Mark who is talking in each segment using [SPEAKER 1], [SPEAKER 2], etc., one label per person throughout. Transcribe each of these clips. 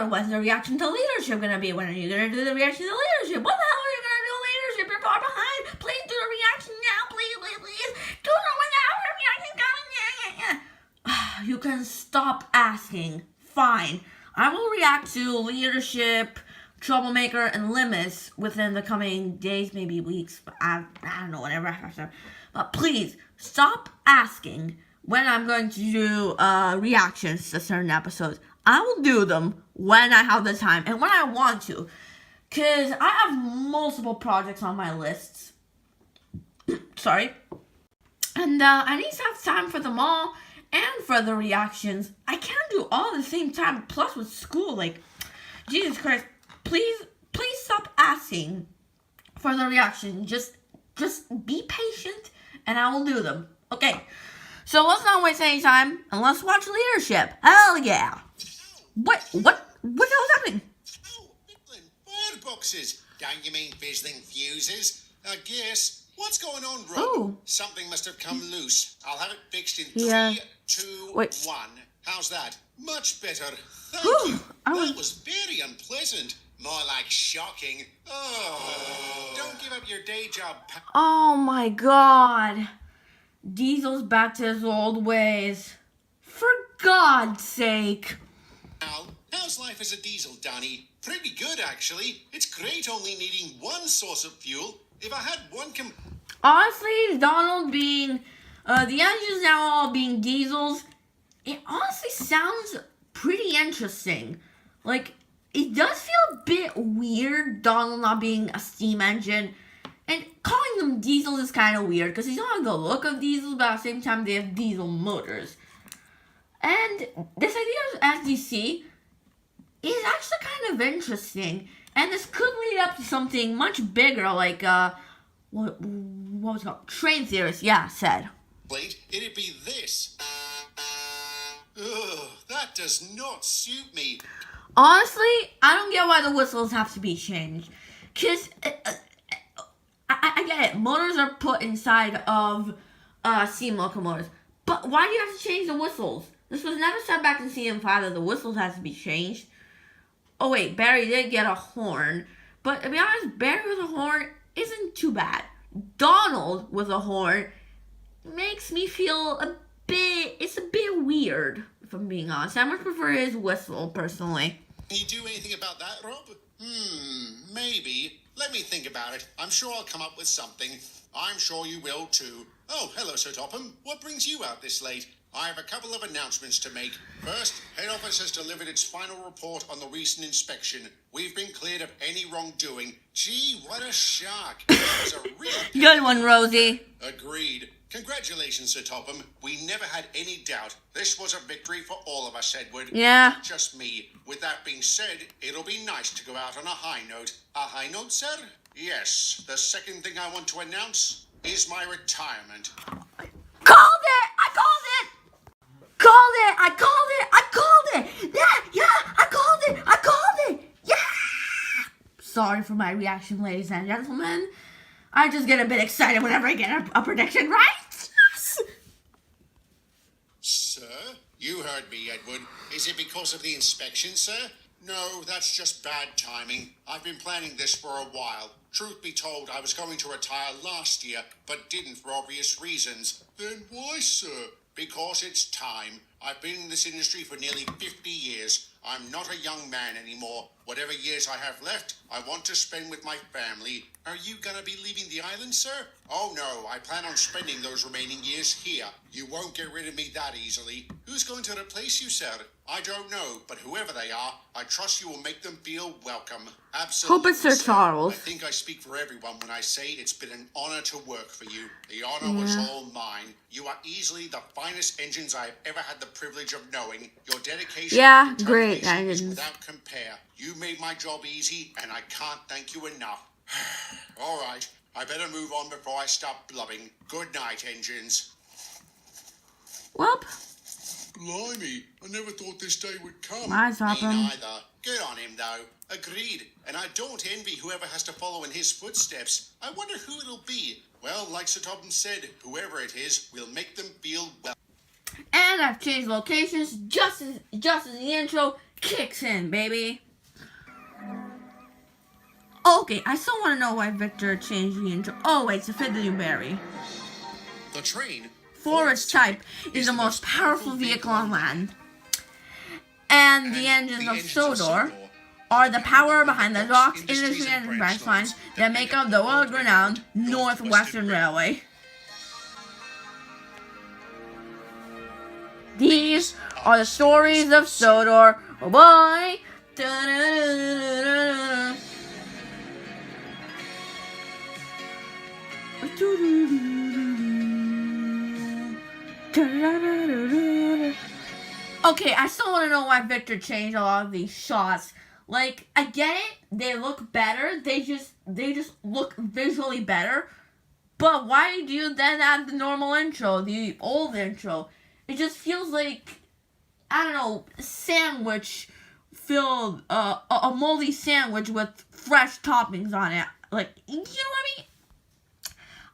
[SPEAKER 1] episode. What's the reaction to leadership going to be? When are you going to do the reaction to leadership? What the hell are you going to do leadership? You're far behind. Please do the reaction now. Please, please, please. Do it without the reaction coming. Yeah. You can stop asking. Fine. I will react to leadership, troublemaker, and limits within the coming days, maybe weeks. I don't know, whatever. But please, stop asking when I'm going to do reactions to certain episodes. I will do them when I have the time and when I want to. Because I have multiple projects on my lists. Sorry. And I need to have time for them all and for the reactions. I can't do all at the same time. Plus with school, like, Jesus Christ. Please stop asking for the reaction. Just be patient and I will do them. Okay. So let's not waste any time and let's watch leadership. Hell yeah. What the hell is happening?
[SPEAKER 2] Oh, Midland fireboxes. Don't you mean fizzling fuses? I guess. What's going on, Rob?
[SPEAKER 1] Oh.
[SPEAKER 2] Something must have come loose. I'll have it fixed in
[SPEAKER 1] Yeah.
[SPEAKER 2] 3, 2,
[SPEAKER 1] Wait.
[SPEAKER 2] 1. How's that? Much better. Thank
[SPEAKER 1] Whew.
[SPEAKER 2] you.
[SPEAKER 1] I
[SPEAKER 2] That was very unpleasant. More like shocking. Oh. Don't give up your day job, pal.
[SPEAKER 1] Oh my god. Diesel's back to his old ways. For God's sake.
[SPEAKER 2] How's life as a diesel, Danny? Pretty good, actually. It's great only needing one source of fuel. If I had one
[SPEAKER 1] Honestly, Donald being, the engines now all being diesels, it honestly sounds pretty interesting. Like, it does feel a bit weird, Donald not being a steam engine. And calling them diesels is kind of weird, because they don't have the look of diesels, but at the same time they have diesel motors. And this idea of SDC is actually kind of interesting. And this could lead up to something much bigger, like, what was it called? Train theorists, yeah, said.
[SPEAKER 2] plate, it'd be this. Ugh, that does not suit me.
[SPEAKER 1] Honestly, I don't get why the whistles have to be changed. Because, I get it, motors are put inside of steam locomotives. But why do you have to change the whistles? This was never said back in CM5 that the whistles has to be changed. Oh wait, Barry did get a horn. But to be honest, Barry with a horn isn't too bad. Donald with a horn makes me feel it's a bit weird, if I'm being honest. I much prefer his whistle, personally.
[SPEAKER 2] Can you do anything about that, Rob? Maybe. Let me think about it. I'm sure I'll come up with something. I'm sure you will too. Oh, hello, Sir Topham. What brings you out this late? I have a couple of announcements to make. First, Head Office has delivered its final report on the recent inspection. We've been cleared of any wrongdoing. Gee, what a shock. That was a real...
[SPEAKER 1] Good one, Rosie.
[SPEAKER 2] Agreed. Congratulations, Sir Topham. We never had any doubt. This was a victory for all of us, Edward.
[SPEAKER 1] Yeah.
[SPEAKER 2] Not just me. With that being said, it'll be nice to go out on a high note. A high note, sir? Yes. The second thing I want to announce is my retirement.
[SPEAKER 1] Called it! I called it! Called it! I called it! I called it! Yeah! I called it! I called it! Yeah! Sorry for my reaction, ladies and gentlemen. I just get a bit excited whenever I get a prediction right. Yes!
[SPEAKER 2] Sir? You heard me, Edward. Is it because of the inspection, sir? No, that's just bad timing. I've been planning this for a while. Truth be told, I was going to retire last year, but didn't for obvious reasons. Then why, sir? Because it's time. I've been in this industry for nearly 50 years. I'm not a young man anymore. Whatever years I have left, I want to spend with my family. Are you gonna be leaving the island, sir? Oh no, I plan on spending those remaining years here. You won't get rid of me that easily. Who's going to replace you, sir? I don't know, but whoever they are, I trust you will make them feel welcome. Absolutely.
[SPEAKER 1] Hope it's Sir Charles.
[SPEAKER 2] I think I speak for everyone when I say it's been an honor to work for you. The honor was all mine. You are easily the finest engines I've ever had the privilege of knowing. Your dedication and
[SPEAKER 1] great
[SPEAKER 2] determination is
[SPEAKER 1] engines.
[SPEAKER 2] without compare. You made my job easy, and I can't thank you enough. All right, I better move on before I start blubbing. Good night, engines.
[SPEAKER 1] Welp.
[SPEAKER 2] Blimey, I never thought this day would come.
[SPEAKER 1] My
[SPEAKER 2] Me
[SPEAKER 1] Topham.
[SPEAKER 2] neither. Good on him, though. Agreed. And I don't envy whoever has to follow in his footsteps. I wonder who it'll be. Well, like Sir Topham said, whoever it is, we'll make them feel well.
[SPEAKER 1] And I've changed locations just as the intro kicks in, baby. Okay, I still want to know why Victor changed the intro. Oh, wait, it's a Fiddlerberry.
[SPEAKER 2] The train,
[SPEAKER 1] Forest type is the most powerful vehicle on land. And the engines of Sodor are the power behind the docks, industry, and branch lines that make up the world-renowned Northwestern Railway. These are the stories of Sodor. Oh boy! Da-da-da-da-da-da. Okay, I still want to know why Victor changed a lot of these shots. Like, I get it, they look better, they just look visually better. But why do you then add the normal intro, the old intro? It just feels like, I don't know, sandwich filled, a moldy sandwich with fresh toppings on it. Like, you know what I mean?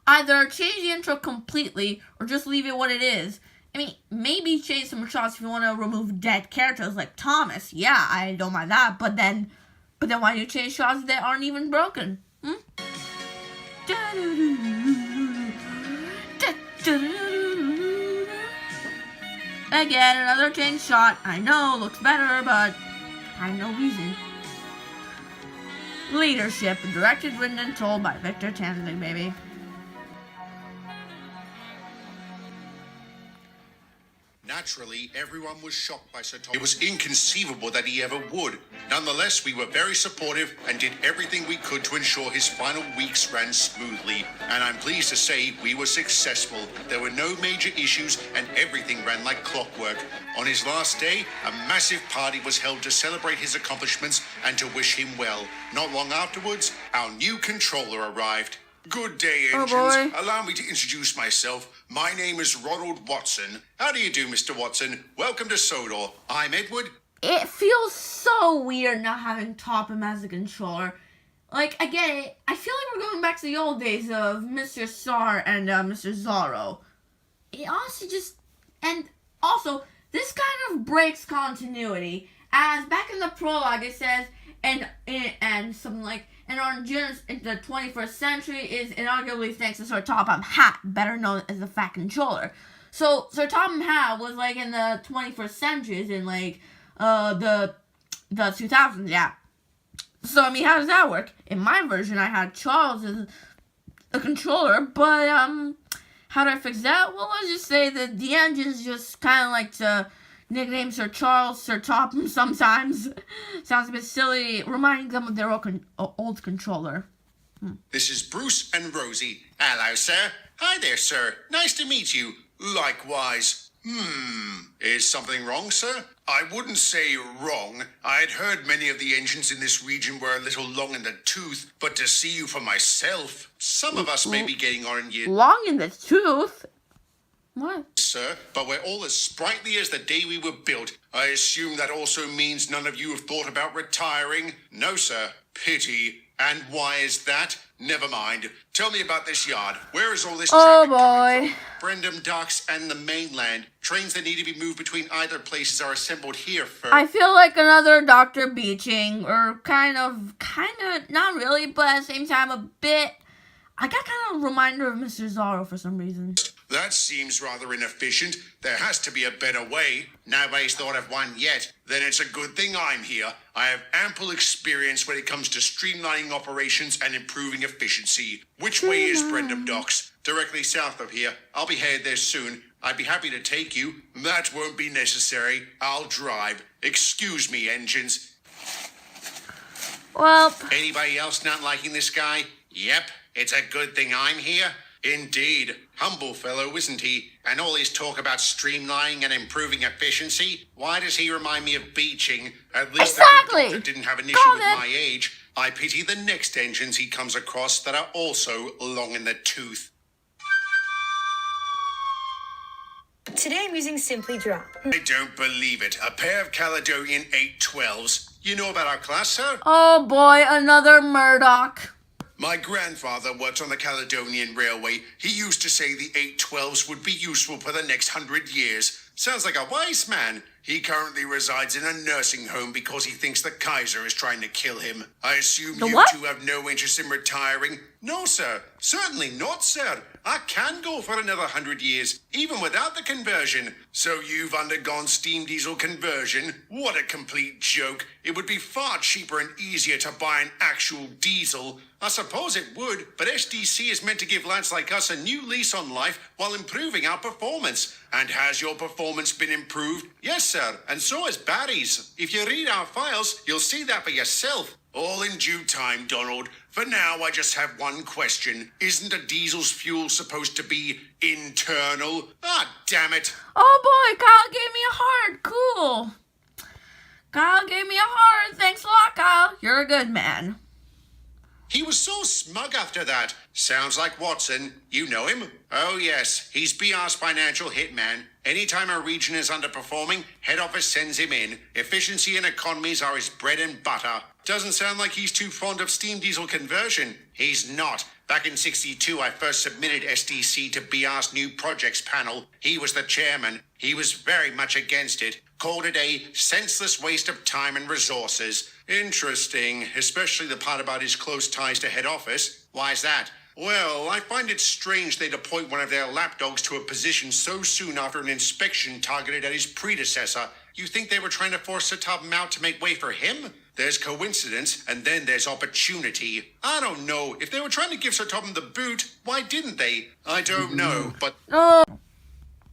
[SPEAKER 1] Either change the intro completely or just leave it what it is. I mean, maybe change some shots if you want to remove dead characters like Thomas. Yeah, I don't mind that. But then why do you change shots that aren't even broken? Again, another change shot. I know, looks better, but I have no reason. Leadership, directed, written, and told by Victor Tanzing, baby.
[SPEAKER 2] Naturally, everyone was shocked by Sir Thomas. It was inconceivable that he ever would. Nonetheless, we were very supportive and did everything we could to ensure his final weeks ran smoothly. And I'm pleased to say we were successful. There were no major issues and everything ran like clockwork. On his last day, a massive party was held to celebrate his accomplishments and to wish him well. Not long afterwards, our new controller arrived. Good day, engines.
[SPEAKER 1] Oh boy.
[SPEAKER 2] Allow me to introduce myself. My name is Ronald Watson. How do you do, Mr. Watson? Welcome to Sodor. I'm Edward.
[SPEAKER 1] It feels so weird not having Topham as a controller. Like, I get it. I feel like we're going back to the old days of Mr. Star and Mr. Zorro. It honestly just... And also, this kind of breaks continuity. As back in the prologue, it says, and something like... And our endurance in the 21st century is inarguably thanks to Sir Topham Hatt, better known as the Fat Controller. So Sir Topham Hatt was like in the 21st centuries in like the 2000s, yeah. So I mean, how does that work? In my version, I had Charles as a controller, but how do I fix that? Well, let's just say that the engines just kind of like to nickname Sir Charles, Sir Topham sometimes. Sounds a bit silly, reminding them of their old controller.
[SPEAKER 2] This is Bruce and Rosie. Hello, sir. Hi there, sir. Nice to meet you. Likewise. Is something wrong, sir? I wouldn't say wrong. I had heard many of the engines in this region were a little long in the tooth, but to see you for myself, some of us may be getting on in years.
[SPEAKER 1] Long in the tooth? What?
[SPEAKER 2] Sir, but we're all as sprightly as the day we were built. I assume that also means none of you have thought about retiring? No, sir. Pity. And why is that? Never mind. Tell me about this yard. Where is all this traffic coming from? Brendam Docks and the mainland. Trains that need to be moved between either places are assembled here first.
[SPEAKER 1] I feel like another Dr. Beeching, or kind of, not really, but at the same time a bit. I got kind of a reminder of Mr. Zorro for some reason.
[SPEAKER 2] That seems rather inefficient. There has to be a better way. Nobody's thought of one yet. Then it's a good thing I'm here. I have ample experience when it comes to streamlining operations and improving efficiency. Which way is Brendam Docks? Directly south of here. I'll be headed there soon. I'd be happy to take you. That won't be necessary. I'll drive. Excuse me, engines.
[SPEAKER 1] Well,
[SPEAKER 2] Anybody else not liking this guy? Yep, it's a good thing I'm here. Indeed. Humble fellow, isn't he? And all his talk about streamlining and improving efficiency? Why does he remind me of Beeching? At least
[SPEAKER 1] exactly.
[SPEAKER 2] That didn't have an issue with my age. I pity the next engines he comes across that are also long in the tooth.
[SPEAKER 3] Today I'm using Simply Drop.
[SPEAKER 2] I don't believe it. A pair of Caledonian 812s. You know about our class, sir?
[SPEAKER 1] Oh boy, another Murdoch.
[SPEAKER 2] My grandfather worked on the Caledonian Railway. He used to say the 812s would be useful for the next 100 years. Sounds like a wise man. He currently resides in a nursing home because he thinks the Kaiser is trying to kill him. I assume
[SPEAKER 1] The
[SPEAKER 2] you
[SPEAKER 1] what?
[SPEAKER 2] two have no interest in retiring? No, sir. Certainly not, sir. I can go for another 100 years, even without the conversion. So you've undergone steam diesel conversion? What a complete joke. It would be far cheaper and easier to buy an actual diesel. I suppose it would, but SDC is meant to give lads like us a new lease on life while improving our performance. And has your performance been improved? Yes, sir, and so has Barry's. If you read our files, you'll see that for yourself. All in due time, Donald. For now, I just have one question. Isn't a diesel's fuel supposed to be internal? Ah, damn it.
[SPEAKER 1] Oh boy, Kyle gave me a heart. Cool. Kyle gave me a heart. Thanks a lot, Kyle. You're a good man.
[SPEAKER 2] He was so smug after that. Sounds like Watson. You know him? Oh, yes. He's BR's financial hitman. Anytime a region is underperforming, head office sends him in. Efficiency and economies are his bread and butter. Doesn't sound like he's too fond of steam diesel conversion. He's not. Back in '62, I first submitted SDC to BR's new projects panel. He was the chairman. He was very much against it. Called it a senseless waste of time and resources. Interesting, especially the part about his close ties to head office. Why's that? Well, I find it strange they'd appoint one of their lapdogs to a position so soon after an inspection targeted at his predecessor. You think they were trying to force Satab out to make way for him? There's coincidence, and then there's opportunity. I don't know. If they were trying to give Satab the boot, why didn't they? I don't know, but...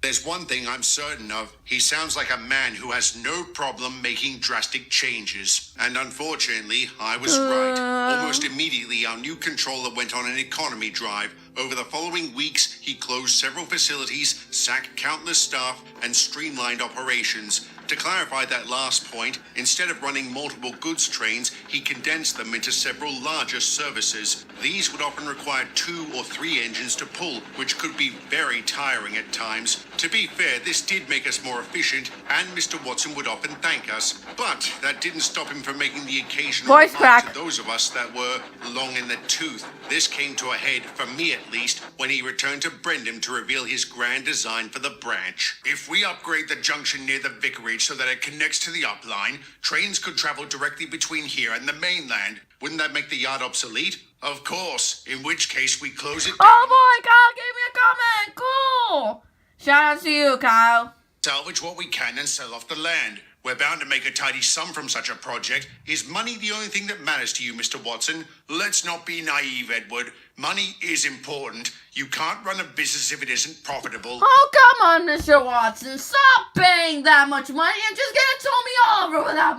[SPEAKER 2] There's one thing I'm certain of. He sounds like a man who has no problem making drastic changes. And unfortunately, I was right. Almost immediately, our new controller went on an economy drive. Over the following weeks, he closed several facilities, sacked countless staff, and streamlined operations. To clarify that last point, instead of running multiple goods trains, he condensed them into several larger services. These would often require 2 or 3 engines to pull, which could be very tiring at times. To be fair, this did make us more efficient, and Mr. Watson would often thank us. But that didn't stop him from making the occasional
[SPEAKER 1] Voice
[SPEAKER 2] remark
[SPEAKER 1] crack.
[SPEAKER 2] to those of us that were long in the tooth. This came to a head, for me at least, when he returned to Brendan to reveal his grand design for the branch. If we upgrade the junction near the vicarage so that it connects to the upline, trains could travel directly between here and the mainland. Wouldn't that make the yard obsolete? Of course, in which case we close it down.
[SPEAKER 1] Oh boy, Kyle gave me a comment. Cool. Shout out to you, Kyle.
[SPEAKER 2] Salvage what we can and sell off the land. We're bound to make a tidy sum from such a project. Is money the only thing that matters to you, Mr. Watson? Let's not be naive, Edward. Money is important. You can't run a business if it isn't profitable.
[SPEAKER 1] Oh, come on, Mr. Watson. Stop paying that much money and just get it to me all over without...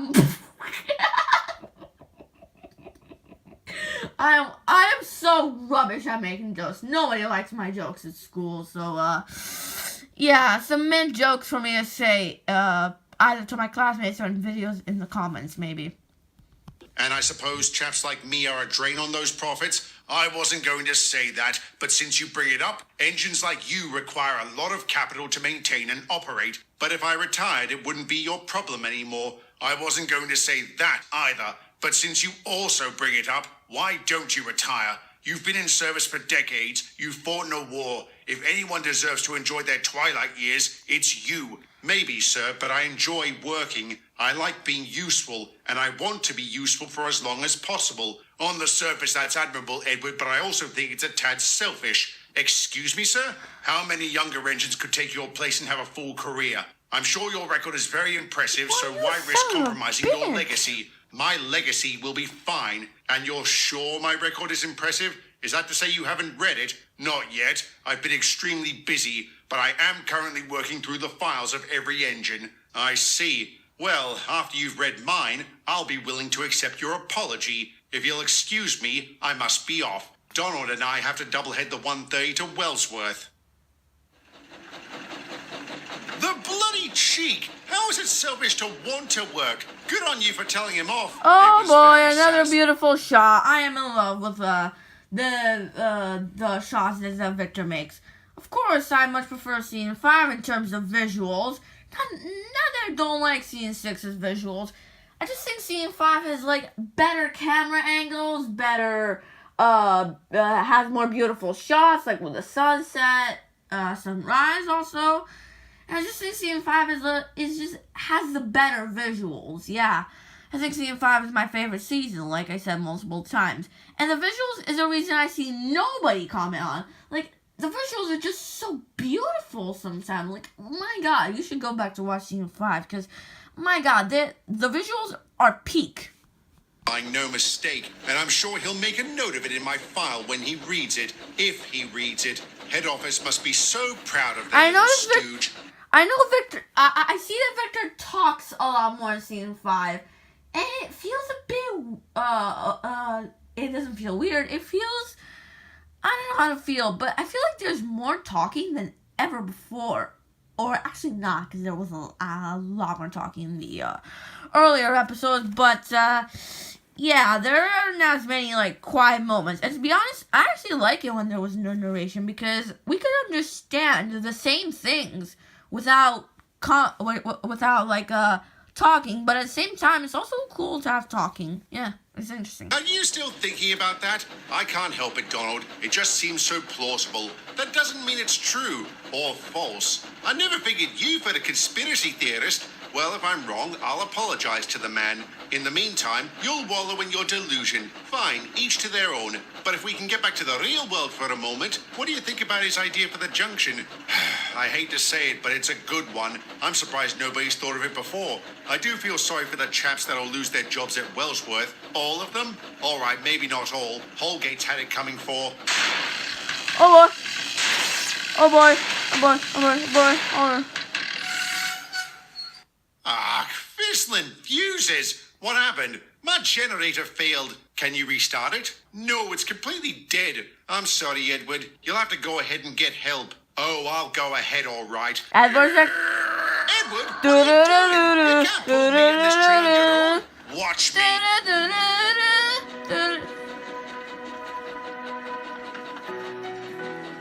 [SPEAKER 1] I am so rubbish at making jokes. Nobody likes my jokes at school, so, yeah, some mint jokes for me to say, either to my classmates or in videos in the comments, maybe.
[SPEAKER 2] And I suppose chaps like me are a drain on those profits? I wasn't going to say that, but since you bring it up, engines like you require a lot of capital to maintain and operate. But if I retired, it wouldn't be your problem anymore. I wasn't going to say that either. But since you also bring it up, why don't you retire? You've been in service for decades. You've fought in a war. If anyone deserves to enjoy their twilight years, it's you. Maybe, sir, but I enjoy working. I like being useful, and I want to be useful for as long as possible. On the surface, that's admirable, Edward, but I also think it's a tad selfish. Excuse me, sir? How many younger engines could take your place and have a full career? I'm sure your record is very impressive, so why risk compromising your legacy? My legacy will be fine, and you're sure my record is impressive? Is that to say you haven't read it? Not yet. I've been extremely busy, but I am currently working through the files of every engine. I see. Well, after you've read mine, I'll be willing to accept your apology. If you'll excuse me, I must be off. Donald and I have to doublehead the 1:30 to Wellsworth. The bloody cheek! How is it selfish to want to work? Good on you for telling him off.
[SPEAKER 1] Oh
[SPEAKER 2] It was
[SPEAKER 1] boy,
[SPEAKER 2] very
[SPEAKER 1] another
[SPEAKER 2] sass-
[SPEAKER 1] beautiful shot. I am in love with the shots that Victor makes. Of course, I much prefer Scene 5 in terms of visuals. Not that I don't like Scene 6's visuals. I just think Scene 5 has like better camera angles, better has more beautiful shots, like with the sunset, sunrise also. And I just think season 5 has the better visuals. Yeah. I think season 5 is my favorite season, like I said multiple times. And the visuals is a reason I see nobody comment on. Like, the visuals are just so beautiful sometimes. Like, my God, you should go back to watch season 5, because, my God, the visuals are peak.
[SPEAKER 2] No mistake, and I'm sure he'll make a note of it in my file when he reads it, if he reads it. Head office must be so proud of that little stooge.
[SPEAKER 1] I know Victor, I see that Victor talks a lot more in season 5, and it feels a bit, it doesn't feel weird, it feels, I don't know how to feel, but I feel like there's more talking than ever before. Or actually not, because there was a lot more talking in the earlier episodes, but, yeah, there aren't as many, like, quiet moments. And to be honest, I actually like it when there was no narration, because we could understand the same things without talking, but at the same time, it's also cool to have talking. Yeah, it's interesting.
[SPEAKER 2] Are you still thinking about that? I can't help it, Donald. It just seems so plausible. That doesn't mean it's true or false. I never figured you for a conspiracy theorist. Well, if I'm wrong, I'll apologize to the man. In the meantime, you'll wallow in your delusion. Fine, each to their own. But if we can get back to the real world for a moment, what do you think about his idea for the junction? I hate to say it, but it's a good one. I'm surprised nobody's thought of it before. I do feel sorry for the chaps that'll lose their jobs at Wellsworth. All of them? All right, maybe not all. Holgate's had it coming for...
[SPEAKER 1] Oh boy. Oh boy. Oh boy. Oh boy. Oh boy. Oh boy.
[SPEAKER 2] Ah, fizzling fuses! What happened? My generator failed. Can you restart it? No, it's completely dead. I'm sorry, Edward. You'll have to go ahead and get help. Oh, I'll go ahead, all right.
[SPEAKER 1] Edward's like...
[SPEAKER 2] Edward, what are you doing? You can't pull me in this train on your own. Watch me.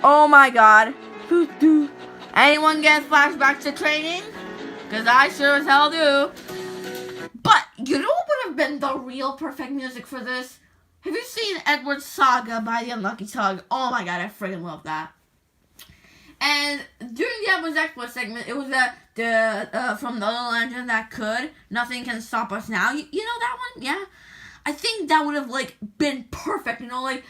[SPEAKER 1] Oh my God. Anyone get flashbacks to training? Because I sure as hell do. But, you know what would have been the real perfect music for this? Have you seen Edward's Saga by the Unlucky Tug? Oh my God, I friggin' love that. And during the Edward's Expo segment, it was from the Little Engine That Could, Nothing Can Stop Us Now. You know that one? Yeah. I think that would have, like, been perfect. You know, like...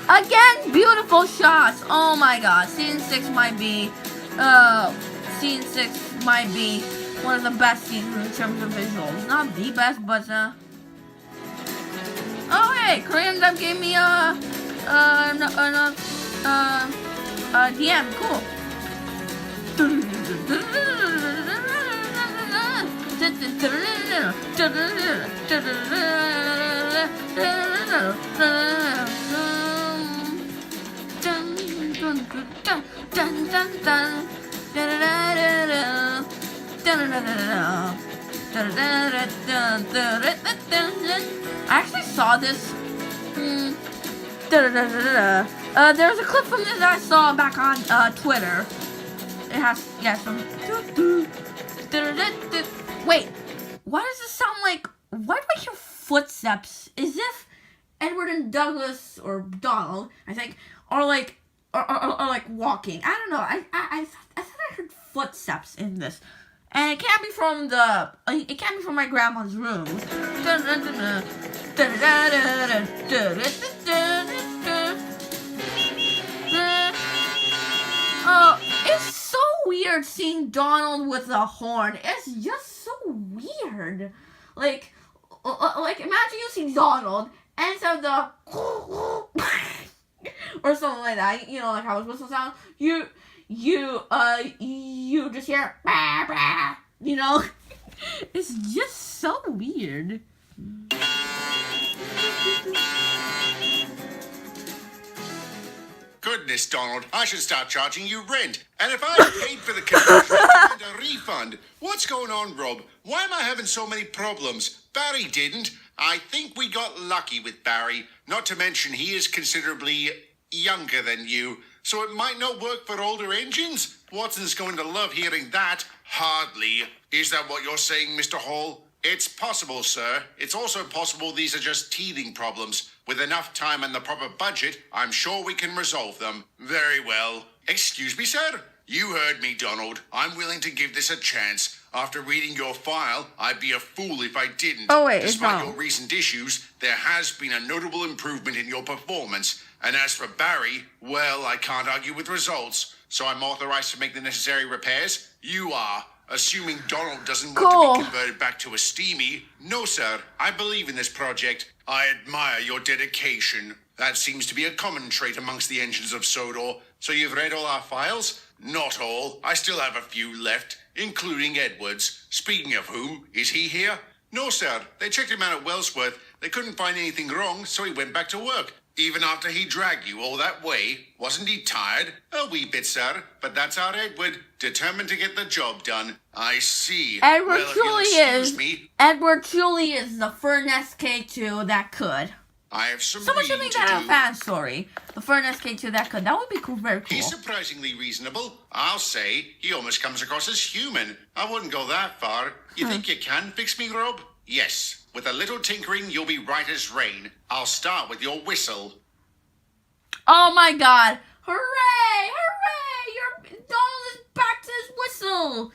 [SPEAKER 1] Again, beautiful shots. Oh my God, scene 6 might be one of the best scenes in terms of visuals. Not the best, but oh hey, Korean Dub gave me DM. Cool. I actually saw this. There's a clip from this I saw back on Twitter. It has some. Wait, why does this sound like? Why do I hear footsteps? As if Edward and Douglas or Donald, I think, are like walking. I don't know. I thought I heard footsteps in this, and it can't be from my grandma's room. It's so weird seeing Donald with a horn. It's just so weird. Like imagine you see Donald and instead of the or something like that, you know, like how it's supposed to sound. You just hear, bah, bah, you know. It's just so weird.
[SPEAKER 2] Goodness, Donald, I should start charging you rent. And if I paid for the conversion, I demand a refund. What's going on, Rob? Why am I having so many problems? Barry didn't. I think we got lucky with Barry. Not to mention he is considerably younger than you, so it might not work for older engines. Watson's going to love hearing that. Hardly. Is that what you're saying, Mr. Hall? It's possible, sir. It's also possible these are just teething problems. With enough time and the proper budget, I'm sure we can resolve them. Very well. Excuse me, sir? You heard me, Donald. I'm willing to give this a chance. After reading your file, I'd be a fool if I didn't.
[SPEAKER 1] Oh, wait, it's
[SPEAKER 2] Despite
[SPEAKER 1] wrong.
[SPEAKER 2] your recent issues, there has been a notable improvement in your performance. And as for Barry, well, I can't argue with results. So I'm authorized to make the necessary repairs? You are. Assuming Donald doesn't want
[SPEAKER 1] Cool.
[SPEAKER 2] to be converted back to a steamy. No, sir. I believe in this project. I admire your dedication. That seems to be a common trait amongst the engines of Sodor. So you've read all our files? Not all. I still have a few left, including Edward's. Speaking of whom, is he here? No, sir. They checked him out at Wellsworth. They couldn't find anything wrong, so he went back to work. Even after he dragged you all that way, wasn't he tired? A wee bit, sir. But that's our Edward, determined to get the job done. I see.
[SPEAKER 1] Edward
[SPEAKER 2] Well, if you'll
[SPEAKER 1] truly
[SPEAKER 2] excuse
[SPEAKER 1] is.
[SPEAKER 2] me,
[SPEAKER 1] Edward truly is the Furnace K2 that could.
[SPEAKER 2] I have some
[SPEAKER 1] Someone should
[SPEAKER 2] reading
[SPEAKER 1] make
[SPEAKER 2] to
[SPEAKER 1] that a
[SPEAKER 2] do.
[SPEAKER 1] fan story. The Furnace K2 that could. That would be cool, very cool.
[SPEAKER 2] He's surprisingly reasonable. I'll say he almost comes across as human. I wouldn't go that far. You think you can fix me, Rob? Yes. With a little tinkering, you'll be right as rain. I'll start with your whistle.
[SPEAKER 1] Oh my god. Hooray! Hooray! Donald is back to his whistle.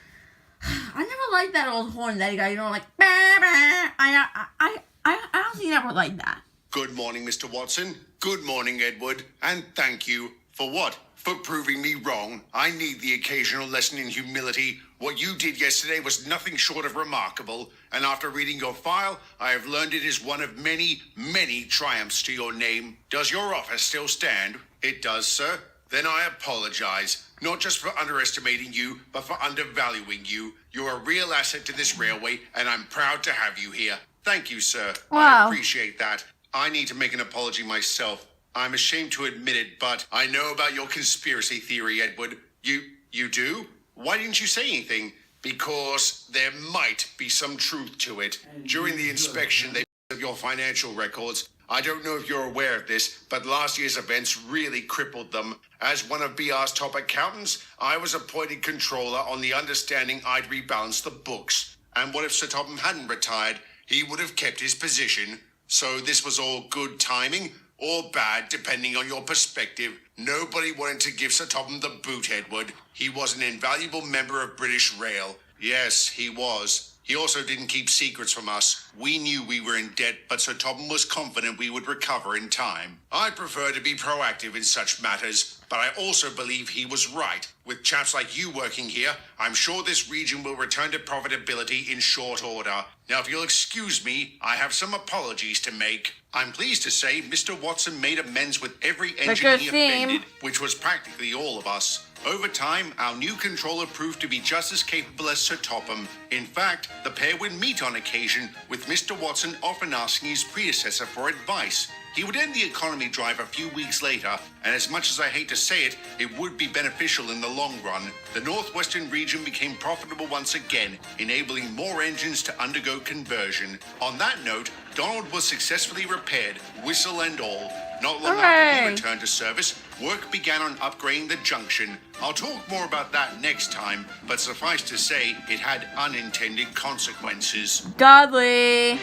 [SPEAKER 1] I never liked that old horn that he got, like, bah, bah. I honestly never liked that.
[SPEAKER 2] Good morning, Mr. Watson. Good morning, Edward. And thank you. For what? For proving me wrong. I need the occasional lesson in humility. What you did yesterday was nothing short of remarkable. And after reading your file, I have learned it is one of many, many triumphs to your name. Does your office still stand? It does, sir. Then I apologize. Not just for underestimating you, but for undervaluing you. You're a real asset to this railway, and I'm proud to have you here. Thank you, sir.
[SPEAKER 1] Wow.
[SPEAKER 2] I appreciate that. I need to make an apology myself. I'm ashamed to admit it, but I know about your conspiracy theory, Edward. You do? Why didn't you say anything? Because there might be some truth to it. During the inspection of your financial records, I don't know if you're aware of this, but last year's events really crippled them. As one of BR's top accountants, I was appointed controller on the understanding I'd rebalance the books. And what if Sir Topham hadn't retired? He would have kept his position. So this was all good timing, or bad, depending on your perspective. Nobody wanted to give Sir Topham the boot, Edward. He was an invaluable member of British Rail. Yes, he was. He also didn't keep secrets from us. We knew we were in debt, but Sir Topham was confident we would recover in time. I prefer to be proactive in such matters, but I also believe he was right. With chaps like you working here, I'm sure this region will return to profitability in short order. Now, if you'll excuse me, I have some apologies to make. I'm pleased to say Mr. Watson made amends with every engine he offended, which was practically all of us. Over time, our new controller proved to be just as capable as Sir Topham. In fact, the pair would meet on occasion, with Mr. Watson often asking his predecessor for advice. He would end the economy drive a few weeks later, and as much as I hate to say it, it would be beneficial in the long run. The northwestern region became profitable once again, enabling more engines to undergo conversion. On that note, Donald was successfully repaired, whistle and all. Not long after he returned to service, work began on upgrading the junction. I'll talk more about that next time, but suffice to say, it had unintended consequences.
[SPEAKER 1] Godly.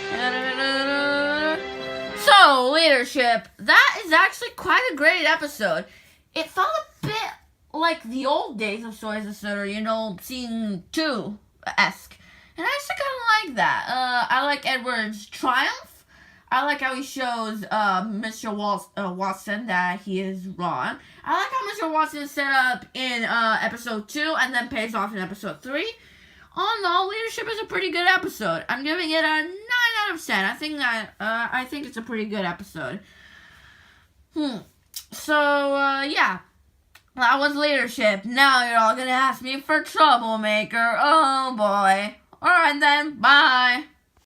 [SPEAKER 1] So, leadership. That is actually quite a great episode. It felt a bit like the old days of Stories of Sodor, season 2-esque. And I actually kind of like that. I like Edward's triumph. I like how he shows Mr. Watson that he is wrong. I like how Mr. Watson is set up in episode 2 and then pays off in episode 3. All in all, Leadership is a pretty good episode. I'm giving it a 9 out of 10. I think it's a pretty good episode. So, yeah. That was Leadership. Now you're all gonna ask me for Troublemaker. Oh, boy. Alright then. Bye.